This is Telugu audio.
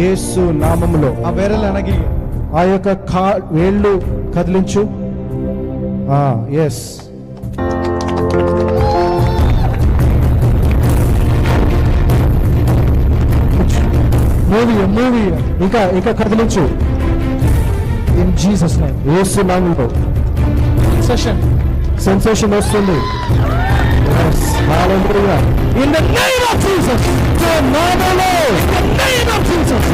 యేసు నామములో ఆ వేరలు అనగి ఆ యొక్క వేళ్ళు కదిలించు. ఎస్, మూవీ ఇంకా కదిలించు. In Jesus name. యేసు నామములో సెన్సేషన్ వస్తుంది. Yes, hallelujah. In the name of Jesus. In the name of Jesus.